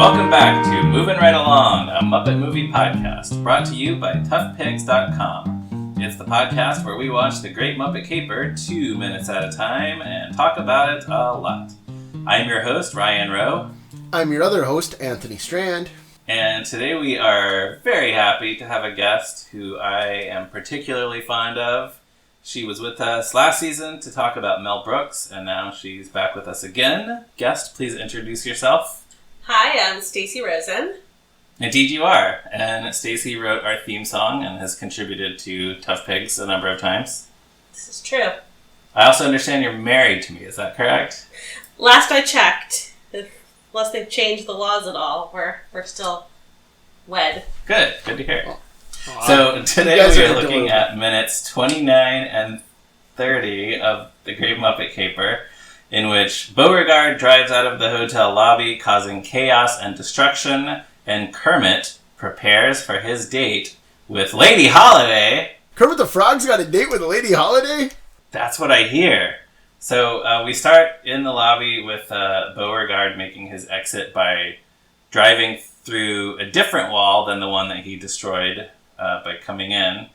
Welcome back to Movin' Right Along, a Muppet movie podcast brought to you by toughpigs.com. It's the podcast where we watch The Great Muppet Caper 2 minutes at a time and talk about it a lot. I'm your host, Ryan Rowe. I'm your other host, Anthony Strand. And today we are very happy to have a guest who I am particularly fond of. She was with us last season to talk about Mel Brooks, and now she's back with us again. Guest, please introduce yourself. Hi, I'm Stacey Rosen. Indeed you are. And Stacey wrote our theme song and has contributed to Tough Pigs a number of times. This is true. I also understand you're married to me, is that correct? Last I checked, unless they've changed the laws at all, we're still wed. Good to hear. So today we are looking at minutes 29 and 30 of The Great Muppet Caper, in which Beauregard drives out of the hotel lobby causing chaos and destruction, and Kermit prepares for his date with Lady Holiday. Kermit the Frog's got a date with Lady Holiday? That's what I hear. So we start in the lobby with Beauregard making his exit by driving through a different wall than the one that he destroyed by coming in.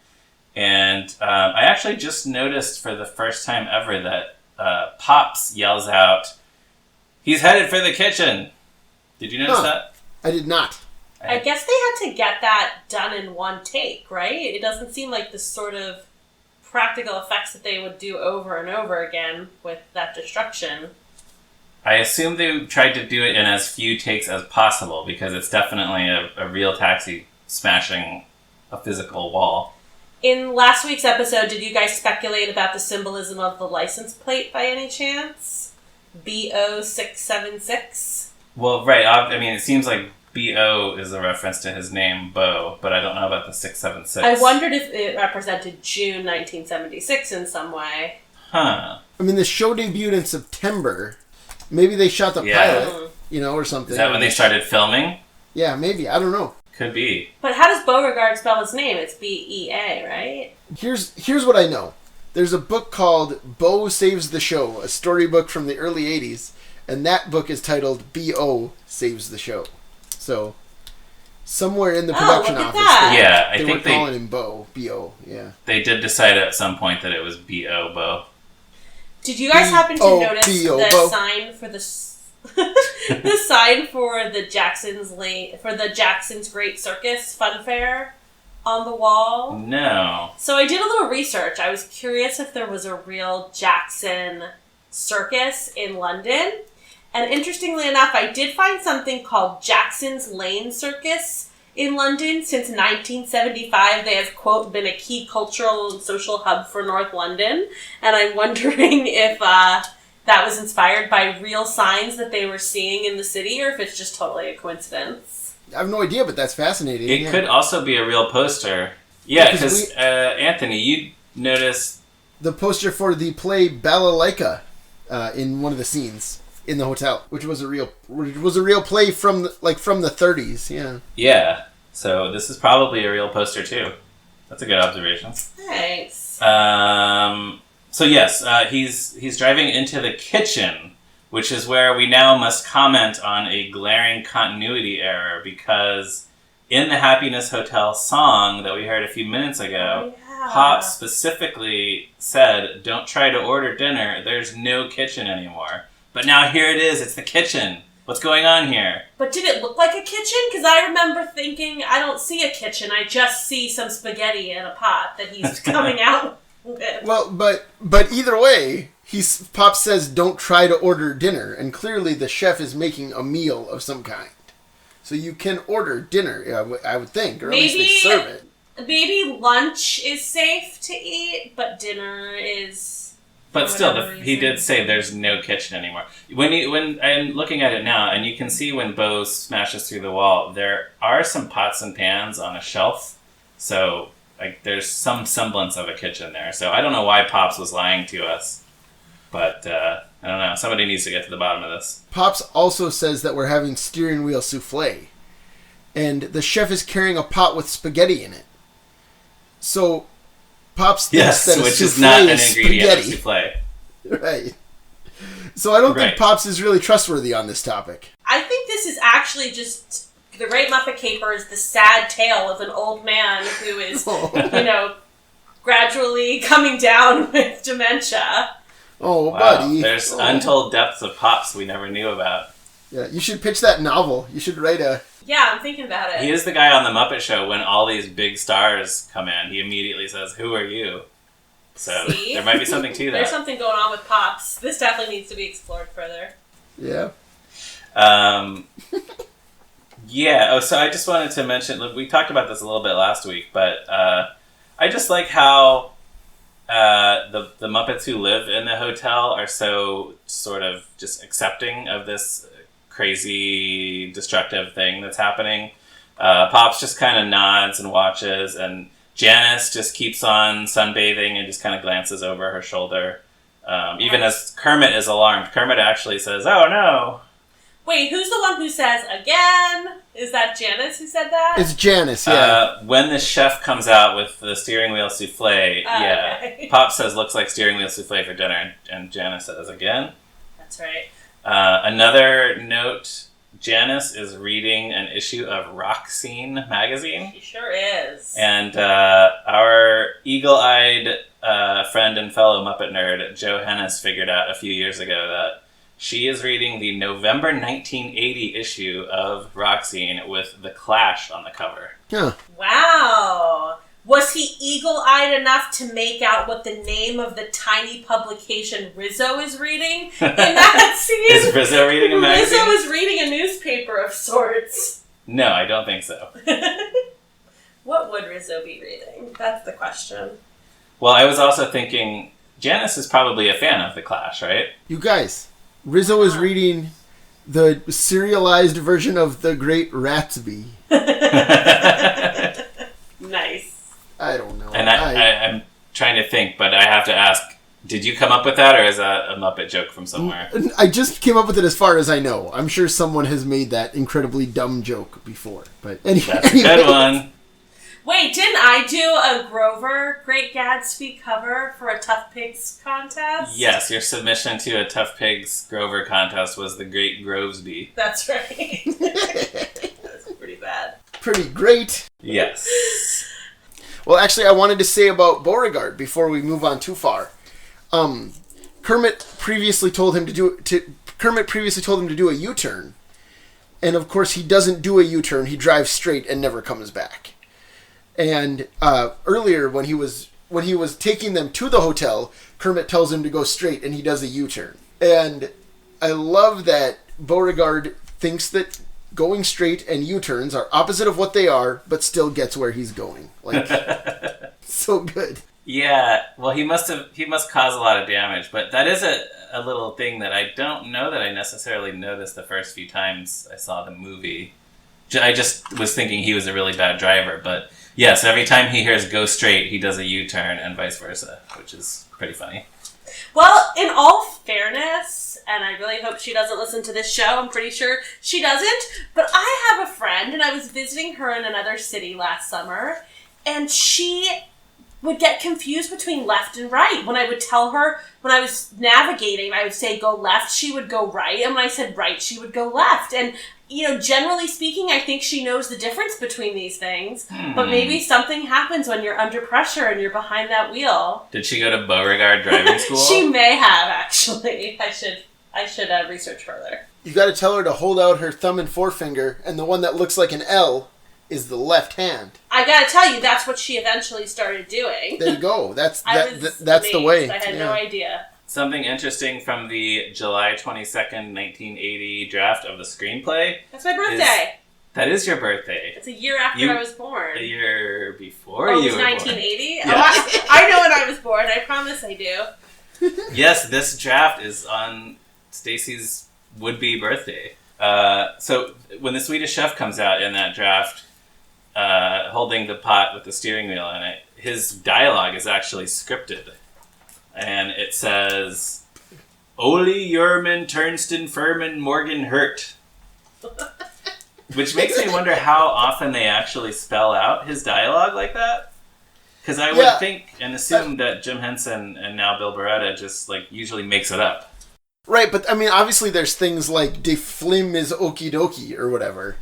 And I actually just noticed for the first time ever that Pops yells out, "He's headed for the kitchen." Did you notice that? I did not. I guess they had to get that done in one take, right? It doesn't seem like the sort of practical effects that they would do over and over again with that destruction. I assume they tried to do it in as few takes as possible because it's definitely a real taxi smashing a physical wall. In last week's episode, did you guys speculate about the symbolism of the license plate by any chance? BO676? Well, right. I mean, it seems like BO is a reference to his name, Bo, but I don't know about the 676. I wondered if it represented June 1976 in some way. Huh. I mean, the show debuted in September. Maybe they shot the pilot, or something. Is that when they started filming? Yeah, maybe. I don't know. Could be. But how does Beauregard spell his name? It's B-E-A, right? Here's what I know. There's a book called Bo Saves the Show, a storybook from the early 80s, and that book is titled B.O. Saves the Show. So, somewhere in the production office, I they think were calling him Bo, B.O., yeah. They did decide at some point that it was B.O. Bo. Did you guys happen to notice the sign for the the sign for the Jackson's Great Circus Fun Fair on the wall? No. So I did a little research. I was curious if there was a real Jackson circus in London. And interestingly enough, I did find something called Jackson's Lane Circus in London. Since 1975, they have, quote, been a key cultural and social hub for North London. And I'm wondering if that was inspired by real signs that they were seeing in the city, or if it's just totally a coincidence. I have no idea, but that's fascinating. It could also be a real poster. Yeah, because Anthony, you noticed the poster for the play Balalaika in one of the scenes in the hotel, which was a real play from the 30s. Yeah. Yeah. So this is probably a real poster too. That's a good observation. Thanks. So yes, he's driving into the kitchen, which is where we now must comment on a glaring continuity error, because in the Happiness Hotel song that we heard a few minutes ago, Pop specifically said, "Don't try to order dinner, there's no kitchen anymore." But now here it is, it's the kitchen. What's going on here? But did it look like a kitchen? Because I remember thinking, I don't see a kitchen, I just see some spaghetti in a pot that he's coming out with. Well, but either way, Pop says don't try to order dinner, and clearly the chef is making a meal of some kind. So you can order dinner, I would think, or maybe, at least they serve it. Maybe lunch is safe to eat, but dinner is... But still, he did say there's no kitchen anymore. When I'm looking at it now, and you can see when Bo smashes through the wall, there are some pots and pans on a shelf. So, there's some semblance of a kitchen there. So I don't know why Pops was lying to us. But, I don't know. Somebody needs to get to the bottom of this. Pops also says that we're having steering wheel souffle. And the chef is carrying a pot with spaghetti in it. So... Pops thinks that which is not an ingredient of souffle. Right. So I don't Right. think Pops is really trustworthy on this topic. I think this is actually just the Great Muppet Caper is the sad tale of an old man who is, gradually coming down with dementia. Oh, Wow. buddy. There's untold depths of Pops we never knew about. Yeah, you should pitch that novel. You should write a... Yeah, I'm thinking about it. He is the guy on the Muppet Show when all these big stars come in. He immediately says, "Who are you?" So See? there might be something to There's that. something going on with Pops. This definitely needs to be explored further. Yeah. Yeah. Oh, so I just wanted to mention. Look, we talked about this a little bit last week, but I just like how the Muppets who live in the hotel are so sort of just accepting of this crazy destructive thing that's happening. Pops just kind of nods and watches, and Janice just keeps on sunbathing and just kind of glances over her shoulder. Even as Kermit is alarmed, Kermit actually says, "Oh no." Wait, who's the one who says again? Is that Janice who said that? It's Janice, yeah. When the chef comes out with the steering wheel souffle, Okay. Pop says, "Looks like steering wheel souffle for dinner," and Janice says, "Again?" That's right. Another note, Janice is reading an issue of Rock Scene magazine. He sure is. And our eagle-eyed friend and fellow Muppet nerd, Joe Hennis, figured out a few years ago that she is reading the November 1980 issue of Rock Scene with The Clash on the cover. Huh. Wow. Was he eagle-eyed enough to make out what the name of the tiny publication Rizzo is reading in that scene? Is Rizzo reading a magazine? Rizzo is reading a newspaper of sorts. No, I don't think so. What would Rizzo be reading? That's the question. Well, I was also thinking, Janice is probably a fan of The Clash, right? You guys, Rizzo is reading the serialized version of The Great Ratsby. Nice. I don't know. And I'm trying to think, but I have to ask, did you come up with that, or is that a Muppet joke from somewhere? I just came up with it as far as I know. I'm sure someone has made that incredibly dumb joke before. But anyway, That's a good one. Wait, didn't I do a Grover Great Gatsby cover for a Tough Pigs contest? Yes, your submission to a Tough Pigs Grover contest was the Great Grovesby. That's right. That's pretty bad. Pretty great. Yes. Well, actually, I wanted to say about Beauregard before we move on too far. Kermit previously told him to do a U-turn, and of course he doesn't do a U-turn. He drives straight and never comes back. And earlier, when he was taking them to the hotel, Kermit tells him to go straight, and he does a U-turn. And I love that Beauregard thinks that going straight and U-turns are opposite of what they are, but still gets where he's going. Like, so good. Yeah, well, he must cause a lot of damage, but that is a little thing that I don't know that I necessarily noticed the first few times I saw the movie. I just was thinking he was a really bad driver, but yes, every time he hears "go straight," he does a U-turn and vice versa, which is pretty funny. Well, in all fairness, and I really hope she doesn't listen to this show, I'm pretty sure she doesn't, but I have a friend, and I was visiting her in another city last summer, and she would get confused between left and right. When I would tell her, when I was navigating, I would say go left, she would go right, and when I said right, she would go left. And, generally speaking, I think she knows the difference between these things, but maybe something happens when you're under pressure and you're behind that wheel. Did she go to Beauregard driving school? She may have, actually. I should research further. You got to tell her to hold out her thumb and forefinger, and the one that looks like an L is the left hand. I gotta tell you, that's what she eventually started doing. There you go. That's amazed. the way. I had no idea. Something interesting from the July 22nd, 1980 draft of the screenplay. That's my birthday. That is your birthday. It's a year after I was born. A year before you you were were 1980? born. Oh, I know when I was born. I promise I do. Yes, this draft is on Stacy's would-be birthday. So when the Swedish Chef comes out in that draft, holding the pot with the steering wheel in it, his dialogue is actually scripted. And it says, Oli Jurman Turnsten Furman Morgan Hurt. Which makes me wonder how often they actually spell out his dialogue like that. Because I would think and assume that Jim Henson and now Bill Beretta just usually makes it up. Right, but I mean, obviously there's things like "de flim is okie dokie" or whatever.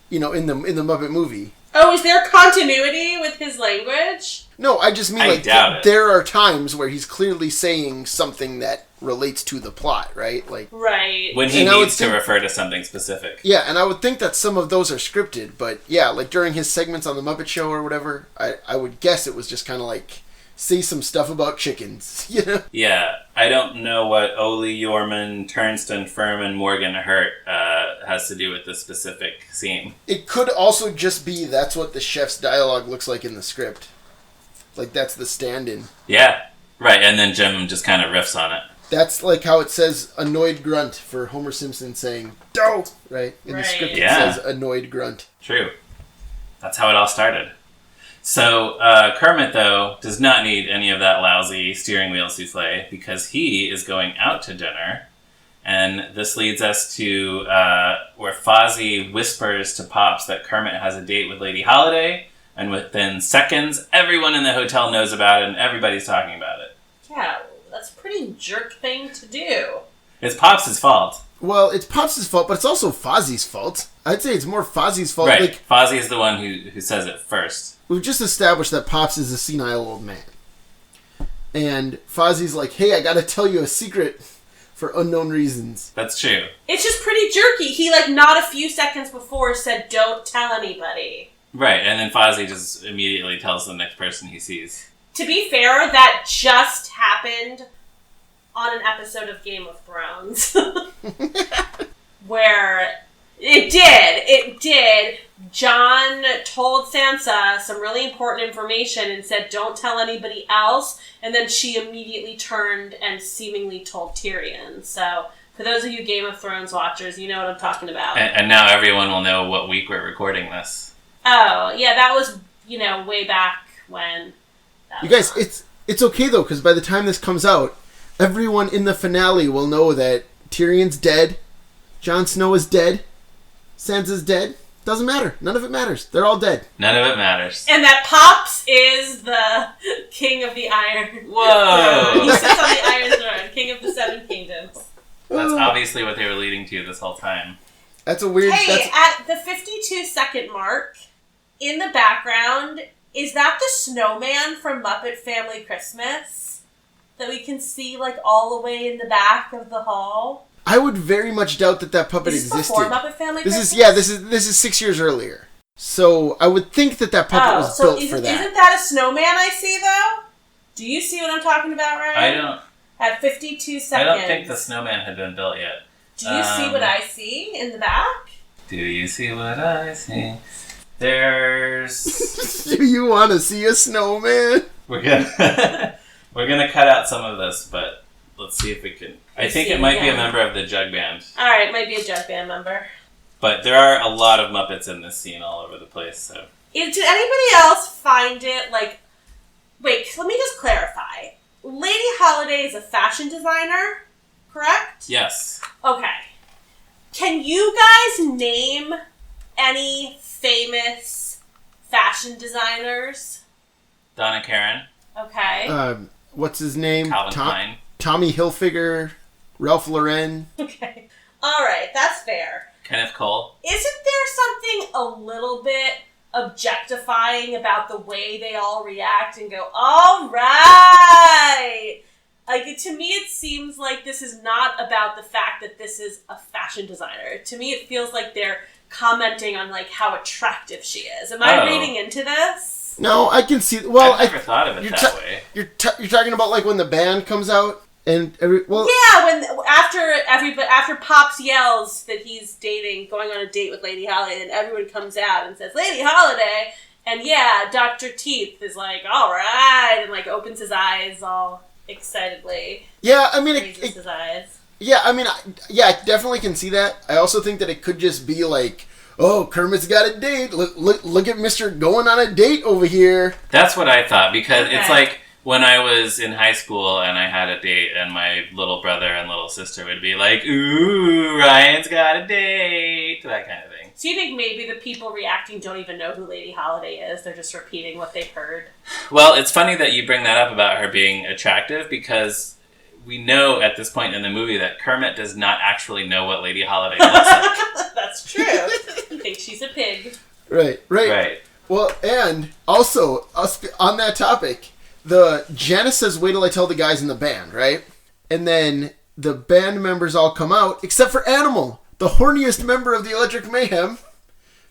You know, in the Muppet movie. Oh, is there continuity with his language? No, I just mean, I like, doubt it. there are times where he's clearly saying something that relates to the plot, right? Like, Right. When he And I would needs to think- refer to something specific. yeah, and I would think that some of those are scripted, but yeah, like during his segments on the Muppet Show or whatever, I would guess it was just kind of like, say some stuff about chickens, you know? Yeah, I don't know what Ole, Yorman, Turnston, Furman, Morgan, Hurt has to do with this specific scene. It could also just be that's what the chef's dialogue looks like in the script. Like, that's the stand-in. Yeah, right, and then Jim just kind of riffs on it. That's like how it says annoyed grunt for Homer Simpson saying, "Dough!" Right? In the Right. script Yeah. it says annoyed grunt. True. That's how it all started. So, Kermit, though, does not need any of that lousy steering wheel souffle because he is going out to dinner. And this leads us to where Fozzie whispers to Pops that Kermit has a date with Lady Holiday. And within seconds, everyone in the hotel knows about it and everybody's talking about it. Yeah, that's a pretty jerk thing to do. It's Pops' fault. Well, it's Pops' fault, but it's also Fozzie's fault. I'd say it's more Fozzie's fault. Right. Like, Fozzie is the one who says it first. we've just established that Pops is a senile old man. And Fozzie's like, "Hey, I gotta tell you a secret for unknown reasons." That's true. It's just pretty jerky. He, like, not a few seconds before said, "Don't tell anybody." Right, and then Fozzie just immediately tells the next person he sees. To be fair, that just happened on an episode of Game of Thrones. Where it did. John told Sansa some really important information and said, "Don't tell anybody else." And then she immediately turned and seemingly told Tyrion. So, for those of you Game of Thrones watchers, you know what I'm talking about. And now everyone will know what week we're recording this. Oh, yeah, that was, way back when. You guys, it's okay though, because by the time this comes out, everyone in the finale will know that Tyrion's dead, Jon Snow is dead, Sansa's dead. Doesn't matter. None of it matters. They're all dead. None of it matters. And that Pops is the king of the Iron. Whoa! He sits on the Iron Throne, king of the Seven Kingdoms. That's obviously what they were leading to this whole time. That's a weird... Hey, at the 52-second mark, in the background, is that the snowman from Muppet Family Christmas? That we can see, like, all the way in the back of the hall? I would very much doubt that puppet Is this existed. before Muppet Family This Christmas? is this is 6 years earlier. So I would think that puppet was built for that. Isn't that a snowman I see, though? Do you see what I'm talking about, Ryan? I don't. At 52 seconds. I don't think the snowman had been built yet. Do you see what I see in the back? Do you see what I see? There's. Do you want to see a snowman? We're gonna cut out some of this, but let's see if we can. I think it might be a member of the Jug Band. Alright, might be a Jug Band member. But there are a lot of Muppets in this scene all over the place, so. Did anybody else find it, like... Wait, let me just clarify. Lady Holiday is a fashion designer, correct? Yes. Okay. Can you guys name any famous fashion designers? Donna Karen. Okay. What's his name? Calvin Klein. Tommy Hilfiger, Ralph Lauren. Okay. Alright, that's fair. Kenneth Cole. Isn't there something a little bit objectifying about the way they all react and go, "All right"? Like, to me, it seems like this is not about the fact that this is a fashion designer. To me, it feels like they're commenting on, like, how attractive she is. Am I reading into this? No, I can see. Well, I've never thought of it that way. You're talking about like when the band comes out and yeah, when after Pops yells that he's going on a date with Lady Holiday, then everyone comes out and says, "Lady Holiday," and yeah, Dr. Teeth is like, "All right," and like opens his eyes all excitedly. Yeah, I mean, raises his eyes. Yeah, I mean, I definitely can see that. I also think that it could just be like, "Oh, Kermit's got a date. Look at Mr. going on a date over here." That's what I thought, because it's like when I was in high school and I had a date and my little brother and little sister would be like, "Ooh, Ryan's got a date," that kind of thing. So you think maybe the people reacting don't even know who Lady Holiday is? They're just repeating what they've heard? Well, it's funny that you bring that up about her being attractive, because we know at this point in the movie that Kermit does not actually know what Lady Holiday looks like. That's true. He thinks she's a pig. Right. Well, and also, on that topic, the Janice says, wait till I tell the guys in the band, right? And then the band members all come out, except for Animal, the horniest member of the Electric Mayhem,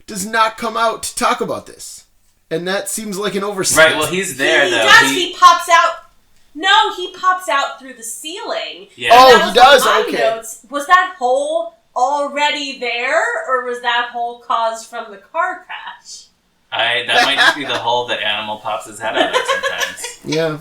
does not come out to talk about this. And that seems like an oversight. Right, well, he's there, though. He pops out. No, he pops out through the ceiling. Yeah. Oh, he does? Okay. Notes. Was that hole already there, or was that hole caused from the car crash? That might just be the hole that Animal pops his head out of sometimes. Yeah.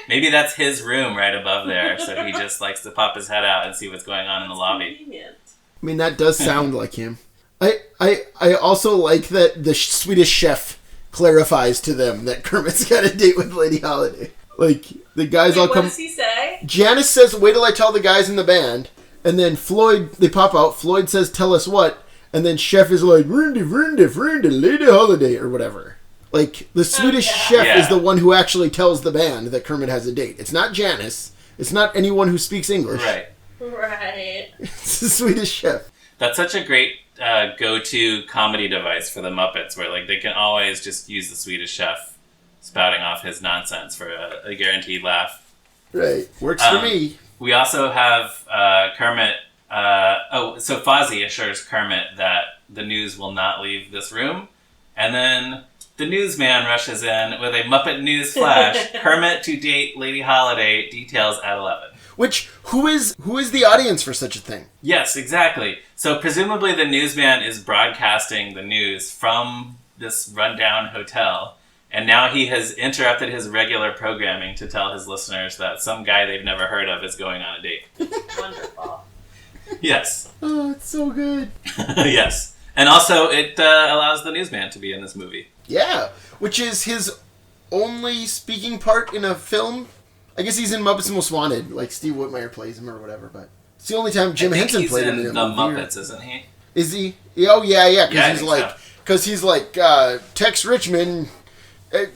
Maybe that's his room right above there, so he just likes to pop his head out and see what's going on in the lobby. Convenient. I mean, that does sound like him. I also like that the Swedish chef clarifies to them that Kermit's got a date with Lady Holiday. Like, the guys all come... What does he say? Janice says, wait till I tell the guys in the band. And then Floyd, they pop out. Floyd says, tell us what. And then Chef is like, Vrinde, Lady Holiday, or whatever. Like, the Swedish chef is the one who actually tells the band that Kermit has a date. It's not Janice. It's not anyone who speaks English. Right. It's the Swedish chef. That's such a great go-to comedy device for the Muppets, where like they can always just use the Swedish chef spouting off his nonsense for a guaranteed laugh. Right. Works for me. We also have Kermit... so Fozzie assures Kermit that the news will not leave this room. And then the newsman rushes in with a Muppet news flash. Kermit to date Lady Holiday, details at 11. Which, who is the audience for such a thing? Yes, exactly. So presumably the newsman is broadcasting the news from this rundown hotel. And now he has interrupted his regular programming to tell his listeners that some guy they've never heard of is going on a date. Wonderful. Yes. Oh, it's so good. Yes. And also, it allows the newsman to be in this movie. Yeah, which is his only speaking part in a film. I guess he's in Muppets Most Wanted, like Steve Whitmire plays him or whatever, but it's the only time Jim Henson played him in the a movie. Muppets, isn't he? Is he? Oh, yeah, Yeah, because he's like, Tex Richmond,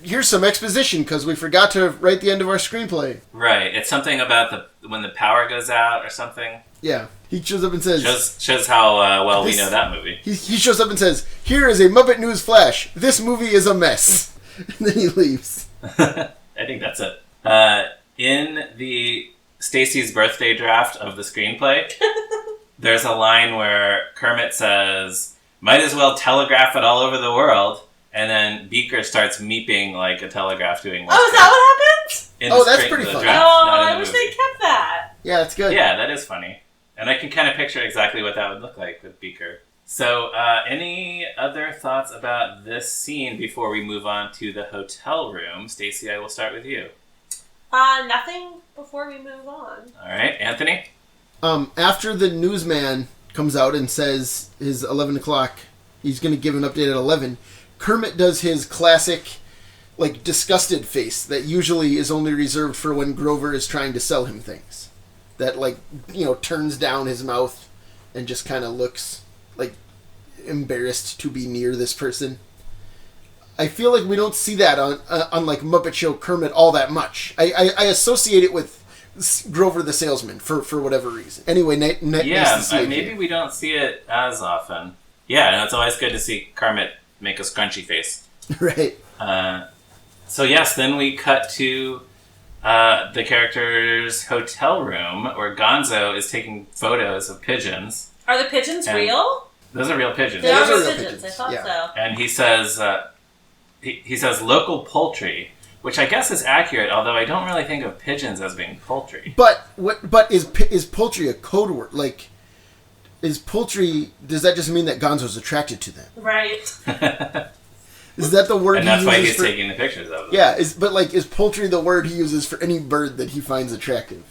here's some exposition, because we forgot to write the end of our screenplay. Right. It's something about when the power goes out or something. Yeah. He shows up and says... Shows how well we know that movie. He shows up and says, here is a Muppet News Flash. This movie is a mess. And then he leaves. I think that's it. In the Stacy's birthday draft of the screenplay, there's a line where Kermit says, might as well telegraph it all over the world. And then Beaker starts meeping like a telegraph doing work. Oh, is that what happened? That's pretty funny. I wish they kept that. Yeah, that's good. Yeah, that is funny. And I can kind of picture exactly what that would look like with Beaker. So, any other thoughts about this scene before we move on to the hotel room? Stacy, I will start with you. Nothing before we move on. All right, Anthony? After the newsman comes out and says his 11 o'clock, he's going to give an update at 11, Kermit does his classic, like, disgusted face that usually is only reserved for when Grover is trying to sell him things. That, like, turns down his mouth and just kind of looks, like, embarrassed to be near this person. I feel like we don't see that on like, Muppet Show Kermit all that much. I associate it with Grover the salesman for whatever reason. Anyway, nice to see it maybe here. we don't see it as often. Yeah, and it's always good to see Kermit make a scrunchy face. Right. So yes, then we cut to the character's hotel room where Gonzo is taking photos of pigeons. Are the pigeons real? Those are real pigeons. They are Those real are real pigeons. I pigeons, thought yeah. so. And he says, he says local poultry, which I guess is accurate, although I don't really think of pigeons as being poultry. But is poultry a code word? Like, is poultry? Does that just mean that Gonzo's attracted to them? Right. Is that the word? And that's he why uses he's taking the pictures of them. Yeah, is poultry the word he uses for any bird that he finds attractive?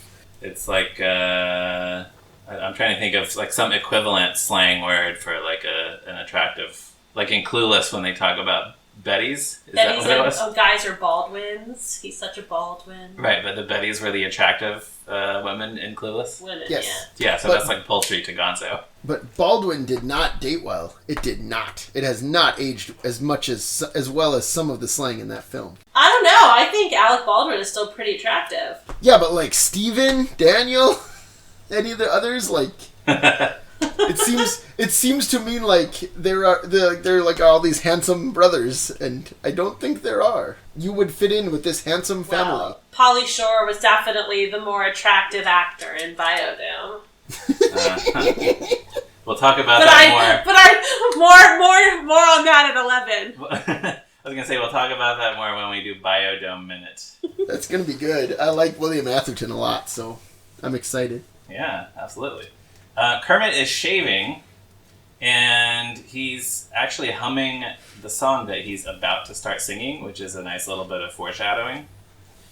It's like I'm trying to think of like some equivalent slang word for like an attractive, like in Clueless when they talk about Betties. Is Betties that what it was? and guys are Baldwins. He's such a Baldwin. Right, but the Betties were the attractive women in Clueless. Women, Yes. Yeah, so But- that's like poultry to Gonzo. But Baldwin did not date well. It did not. It has not aged as much as well as some of the slang in that film. I don't know. I think Alec Baldwin is still pretty attractive. Yeah, but like Steven, Daniel, any of the others, like it seems to me like they're like all these handsome brothers, and I don't think there are. You would fit in with this handsome family. Well, Pauly Shore was definitely the more attractive actor in Biodome. We'll talk about But that more on that at 11. more. I was gonna say we'll talk about that more when we do Biodome Minute. That's gonna be good. I like William Atherton a lot, so I'm excited. Yeah, absolutely. Kermit is shaving, and he's actually humming the song that he's about to start singing, which is a nice little bit of foreshadowing.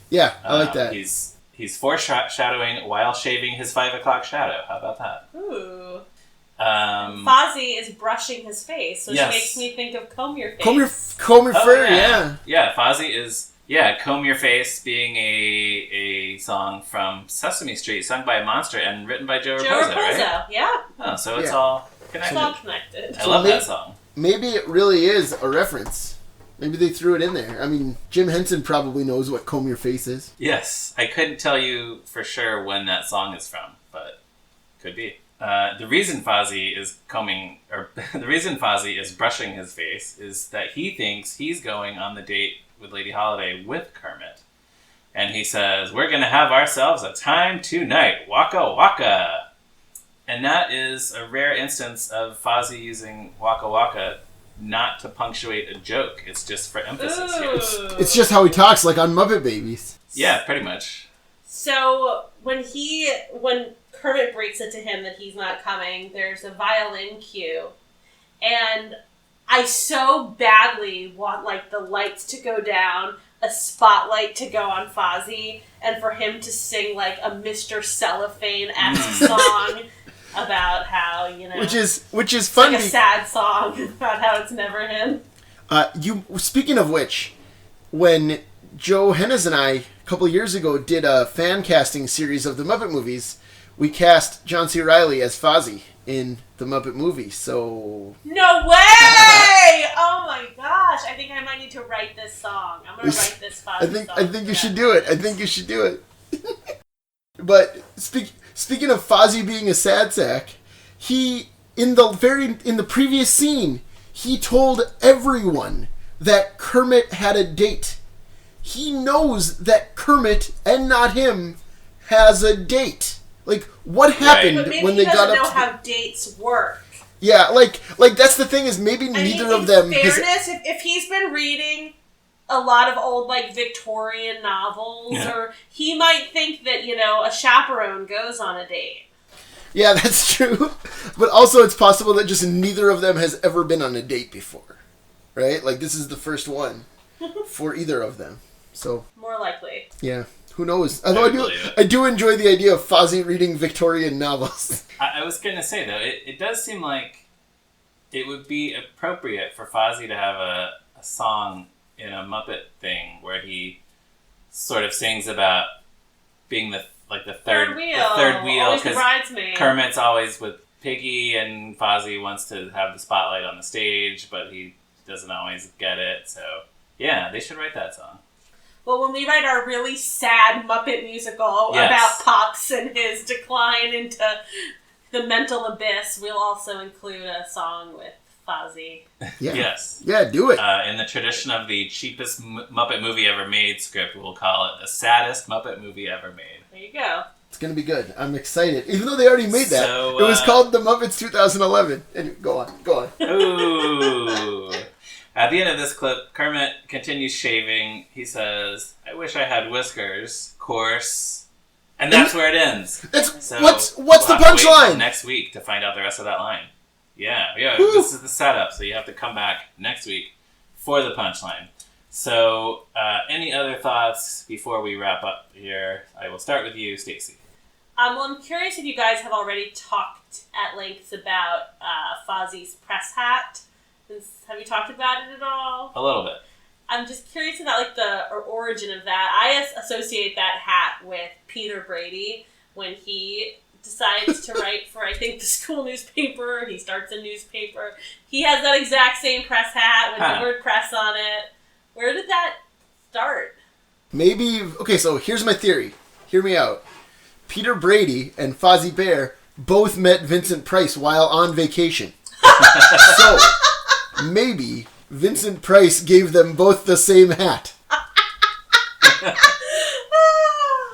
Yeah, I like that. He's foreshadowing while shaving his 5 o'clock shadow. How about that? Ooh. Fozzie is brushing his face, which Yes. makes me think of Comb Your Face. Comb your fur, yeah. Yeah, Fozzie is... Yeah, Comb Your Face being a song from Sesame Street, sung by a monster and written by Joe Raposo, right? Yeah. Oh, so it's Yeah. all It's connected. all connected. I love that song. Maybe it really is a reference. Maybe they threw it in there. I mean, Jim Henson probably knows what Comb Your Face is. Yes, I couldn't tell you for sure when that song is from, but could be. The reason Fozzie is the reason Fozzie is brushing his face is that he thinks he's going on the date with Lady Holiday with Kermit. And he says, "We're going to have ourselves a time tonight. Waka waka." And that is a rare instance of Fozzie using waka waka not to punctuate a joke. It's just for emphasis here. It's just how he talks, like on Muppet Babies. Yeah, pretty much. So when Kermit breaks it to him that he's not coming, there's a violin cue, and I so badly want like the lights to go down, a spotlight to go on Fozzie, and for him to sing like a Mr. Cellophane-esque song about how, Which is it's fun. like a sad song about how it's never him. Speaking of which, when Joe Hennes and I, a couple of years ago, did a fan casting series of the Muppet movies, we cast John C. Reilly as Fozzie in the Muppet movie, so... No way! Oh my gosh, I think I might need to write this song. I'm going to write this Fozzie song. I think you should do it. I think you should do it. But speaking of Fozzie being a sad sack, he in the previous scene, he told everyone that Kermit had a date. He knows that Kermit and not him has a date. Like, what happened But maybe when he they got doesn't up know how dates work. Yeah, like that's the thing is maybe neither of them. In fairness, if he's been reading a lot of old like Victorian novels, or he might think that a chaperone goes on a date. Yeah, that's true. But also, it's possible that just neither of them has ever been on a date before, right? Like this is the first one for either of them. So more likely. Yeah. Who knows? Although I do enjoy the idea of Fozzie reading Victorian novels. I was going to say, though, it does seem like it would be appropriate for Fozzie to have a song in a Muppet thing where he sort of sings about being the third wheel, always the bridesmaid. Kermit's always with Piggy, and Fozzie wants to have the spotlight on the stage, but he doesn't always get it. So, yeah, they should write that song. Well, when we write our really sad Muppet musical about Pops and his decline into the mental abyss, we'll also include a song with Fozzie. Yeah. Yes. Yeah, do it. In the tradition of the cheapest Muppet movie ever made script, we'll call it the saddest Muppet movie ever made. There you go. It's going to be good. I'm excited. Even though they already made that. So, it was called The Muppets 2011. Anyway, go on. Ooh. At the end of this clip, Kermit continues shaving. He says, "I wish I had whiskers, course." And that's where it ends. What's the we'll have to wait punchline? until next week to find out the rest of that line. Yeah, this is the setup, so you have to come back next week for the punchline. So, any other thoughts before we wrap up here? I will start with you, Stacy. Well, I'm curious if you guys have already talked at length about Fozzie's press hat Have you talked about it at all? A little bit. I'm just curious about like the origin of that. I associate that hat with Peter Brady when he decides to write for, I think, the school newspaper. He starts a newspaper. He has that exact same press hat with the word press on it. Where did that start? Maybe... Okay, so here's my theory. Hear me out. Peter Brady and Fozzie Bear both met Vincent Price while on vacation. So, maybe Vincent Price gave them both the same hat.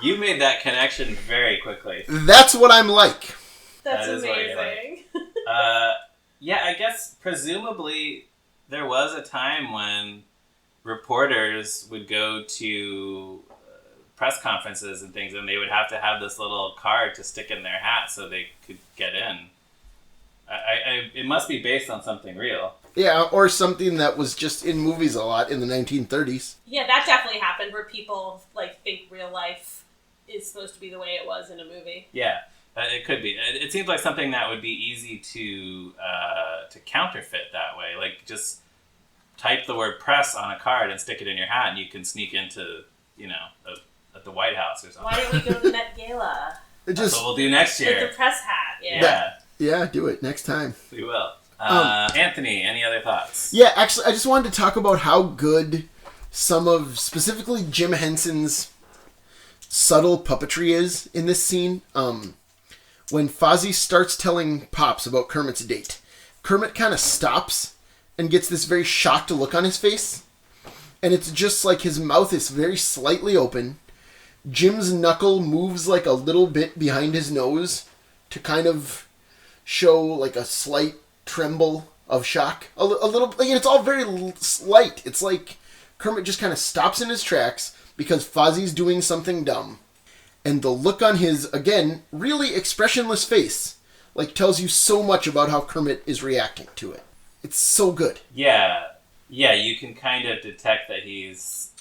You made that connection very quickly. That's what I'm like. That's That is what you're amazing. Yeah, I guess presumably there was a time when reporters would go to press conferences and things, and they would have to have this little card to stick in their hat so they could get in. It must be based on something real. Yeah, or something that was just in movies a lot in the 1930s. Yeah, that definitely happened where people like think real life is supposed to be the way it was in a movie. Yeah, it could be. It seems like something that would be easy to counterfeit that way. Like, just type the word press on a card and stick it in your hat, and you can sneak into, at the White House or something. Why don't we go to the Met Gala? That's what we'll do next year. With the press hat, Yeah, do it next time. We will. Anthony, any other thoughts? Yeah, actually, I just wanted to talk about how good some of, specifically Jim Henson's subtle puppetry is in this scene. When Fozzie starts telling Pops about Kermit's date, Kermit kind of stops and gets this very shocked look on his face. And it's just like his mouth is very slightly open. Jim's knuckle moves like a little bit behind his nose to kind of show like a slight tremble of shock. A little, like, it's all very slight. It's like Kermit just kind of stops in his tracks because Fozzie's doing something dumb. And the look on his, again, really expressionless face, like, tells you so much about how Kermit is reacting to it. It's so good. Yeah, you can kind of detect that he's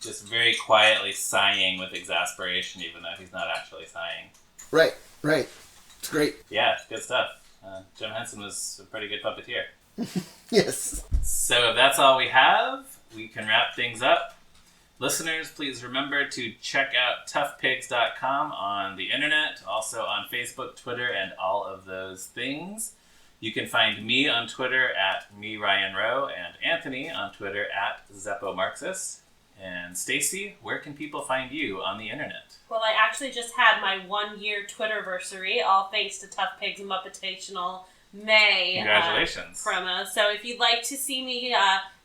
just very quietly sighing with exasperation, even though he's not actually sighing. Right. It's great. Yeah, good stuff. Jim Henson was a pretty good puppeteer. Yes. So if that's all we have, we can wrap things up. Listeners, please remember to check out toughpigs.com on the internet, also on Facebook, Twitter, and all of those things. You can find me on Twitter at @MeRyanRowe and Anthony on Twitter at @ZeppoMarxist. And Stacy, where can people find you on the internet? Well, I actually just had my 1-year Twitterversary, all thanks to Tough Pigs Invitational May. Congratulations. Promo. So if you'd like to see me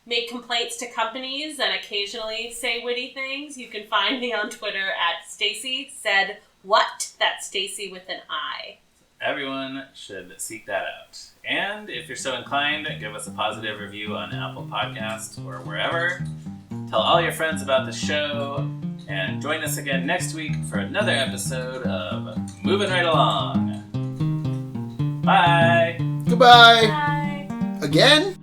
make complaints to companies and occasionally say witty things, you can find me on Twitter at Stacy Said What. That's Stacy with an I. Everyone should seek that out. And if you're so inclined, give us a positive review on Apple Podcasts or wherever. Tell all your friends about the show, and join us again next week for another episode of Moving Right Along. Bye! Goodbye! Bye! Again?